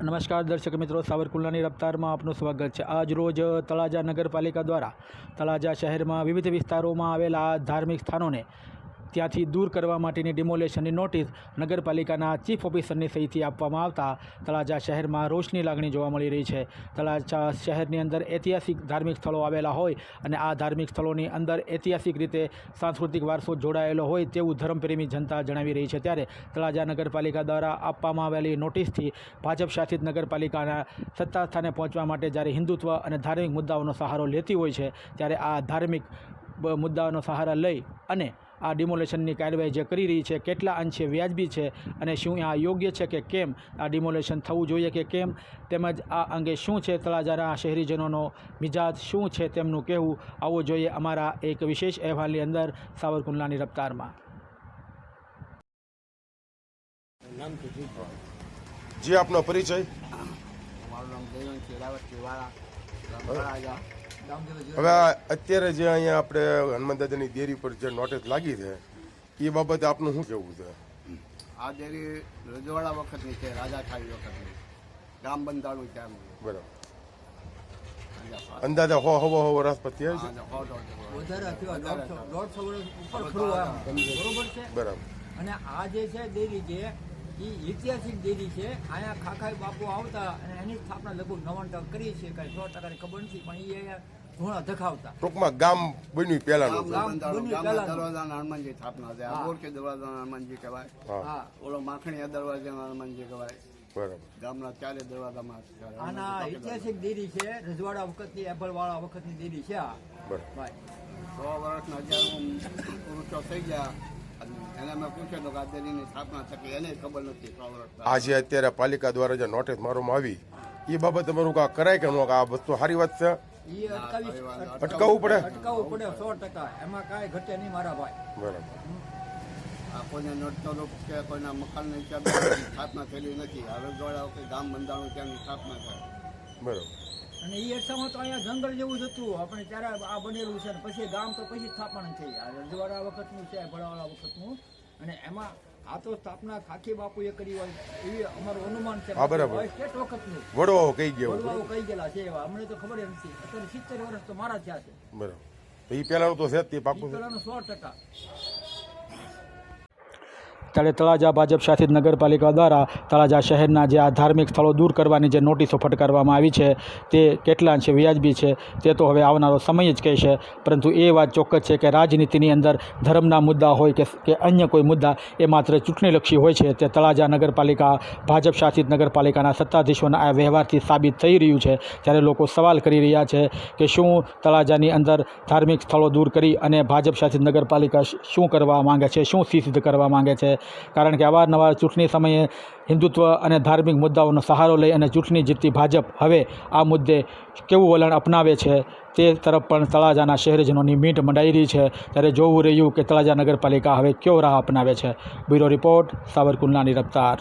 નમસ્કાર દર્શક મિત્રો, સાવરકુંડલાની રફતારમાં આપનું સ્વાગત છે। આજ રોજ તળાજા નગરપાલિકા દ્વારા તળાજા શહેરમાં વિવિધ વિસ્તારોમાં આવેલા ધાર્મિક સ્થાનોને ત્યાંથી દૂર કરવા માટેની ડિમોલેશનની નોટિસ નગરપાલિકાના ચીફ ઓફિસરની સહીથી આપવામાં આવતા તળાજા શહેરમાં રોષની લાગણી જોવા મળી રહી છે। તળાજા શહેરની અંદર ઐતિહાસિક ધાર્મિક સ્થળો આવેલા હોય અને આ ધાર્મિક સ્થળોની અંદર ઐતિહાસિક રીતે સાંસ્કૃતિક વારસો જોડાયેલો હોય તેવું ધર્મપ્રેમી જનતા જણાવી રહી છે। ત્યારે તળાજા નગરપાલિકા દ્વારા આપવામાં આવેલી નોટિસથી ભાજપ શાસિત નગરપાલિકાના સત્તા સ્થાને પહોંચવા માટે જ્યારે હિન્દુત્વ અને ધાર્મિક મુદ્દાઓનો સહારો લેતી હોય છે, ત્યારે આ ધાર્મિક મુદ્દાઓનો સહારા લઈ અને આ ડિમોલેશનની કાર્યવાહી જે કરી રહી છે કેટલા અંશે વ્યાજબી છે અને શું આ યોગ્ય છે કે કેમ, આ ડિમોલેશન થવું જોઈએ કે કેમ, તેમજ આ અંગે શું છે તળાજાના શહેરીજનોનો મિજાજ શું છે તેમનું કહેવું, આવો જોઈએ અમારા એક વિશેષ અહેવાલની અંદર સાવરકુંડલાની રફતારમાં। જી આપનો પરિચય? મારું નામ દેવંત રાવતજી વાળા। હવે અત્યારે જે અહીંયા આપણે હનુમાન દાદાની દેરી પર જે નોટિસ લાગી છે એ બાબતે આપનું શું કહેવું છે? આ દેરી રજવાડા વખતની છે, રાજા છાવી વખતની, ગામ બંધાણું છે। બરાબર, અંદાજે હવો વર્ષ પછી છે? બરાબર। અને આ જે છે દેરી છે એ ઐતિહાસિક દેરી છે। અહીંયા ખાખાઈ બાપુ આવતા અને એની સ્થાપના લગભગ 90% કરી છે, કઈ 100% ખબર નથી, પણ એ અહીંયા ધોણા ધખાવતા। ટૂંકમાં ગામ બન્યું પહેલાનું દરવાજાના હનુમાનજી સ્થાપના છે। આ બોરકે દરવાજાના હનુમાનજી કહેવાય, ઓલો માખણીયા દરવાજાના હનુમાનજી કહેવાય। બરાબર, ગામના ચારે દરવાજામાં આના ઐતિહાસિક દેરી છે, રજવાડા વખતની, એબલવાળા વખતની દેરી છે આ। બરાબર, 100 વર્ષના 1000 પુરુષો થઈ ગયા, એને મેં પૂછ્યું તો આ દેરીની સ્થાપના થકી એને ખબર નથી। 100 વર્ષ આજે અત્યારે પાલિકા દ્વારા જે નોટિસ મારવામાં આવી એ બાબત તમારું કા કરાય કે આ વસ્તુ સારી વાત છે? અટકાવવું પડે 100%, એમાં કાંઈ ઘટે નહીં મારા ભાઈ। બરાબર, કોઈને નડતો કે કોઈના મકાનની સ્થાપના થયેલી નથી। હવે જોડા કે ગામ બંધાણું ત્યાંની સ્થાપના થાય। બરાબર, અને એ અરસામાં તો અહીંયા જંગલ જેવું જ હતું આપણે, ત્યારે આ બનેલું છે, પછી ગામ તો પછી સ્થાપના થઈ, આ રજવાડા વખતનું છે, ભડાવાળા વખતનું, અને એમાં આ તો સ્થાપના ખાખી બાપુએ કરી હોય એવી અમારું અનુમાન છે। સ્ટેટ વખતનું વડવાઓ કહી ગયા, વડવાઓ કહી ગયેલા છે એવા, અમને તો ખબર નથી। અત્યારે 70 વર્ષ તો મારા થયા છે। બરાબર, એ પહેલાનું તો છે તે પાકું છે, પહેલાનું 100%। ત્યારે તળાજા ભાજપ શાસિત નગરપાલિકા દ્વારા તળાજા શહેરના જે આ ધાર્મિક સ્થળો દૂર કરવાની જે નોટિસો ફટકારવામાં આવી છે તે કેટલા અંશે વ્યાજબી છે તે તો હવે આવનારો સમય જ કહેશે, પરંતુ એ વાત ચોક્કસ છે કે રાજનીતિની અંદર ધર્મના મુદ્દા હોય કે અન્ય કોઈ મુદ્દા એ માત્ર ચૂંટણીલક્ષી હોય છે, તે તળાજા નગરપાલિકા ભાજપ શાસિત નગરપાલિકાના સત્તાધીશોના આ વ્યવહારથી સાબિત થઈ રહ્યું છે। ત્યારે લોકો સવાલ કરી રહ્યા છે કે શું તળાજાની અંદર ધાર્મિક સ્થળો દૂર કરી અને ભાજપ શાસિત નગરપાલિકા શું કરવા માંગે છે, શું સિદ્ધ કરવા માંગે છે? કારણ કે અવારનવાર ચૂંટણી સમયે હિન્દુત્વ અને ધાર્મિક મુદ્દાઓનો સહારો લઈ અને ચૂંટણી જીતતી ભાજપ હવે આ મુદ્દે કેવું વલણ અપનાવે છે તે તરફ પણ તળાજાના શહેરીજનોની મીટ મંડાઈ રહી છે। ત્યારે જોવું રહ્યું કે તળાજા નગરપાલિકા હવે કયો રાહ અપનાવે છે। Bureau report, સાવરકુંડલાની રફતાર।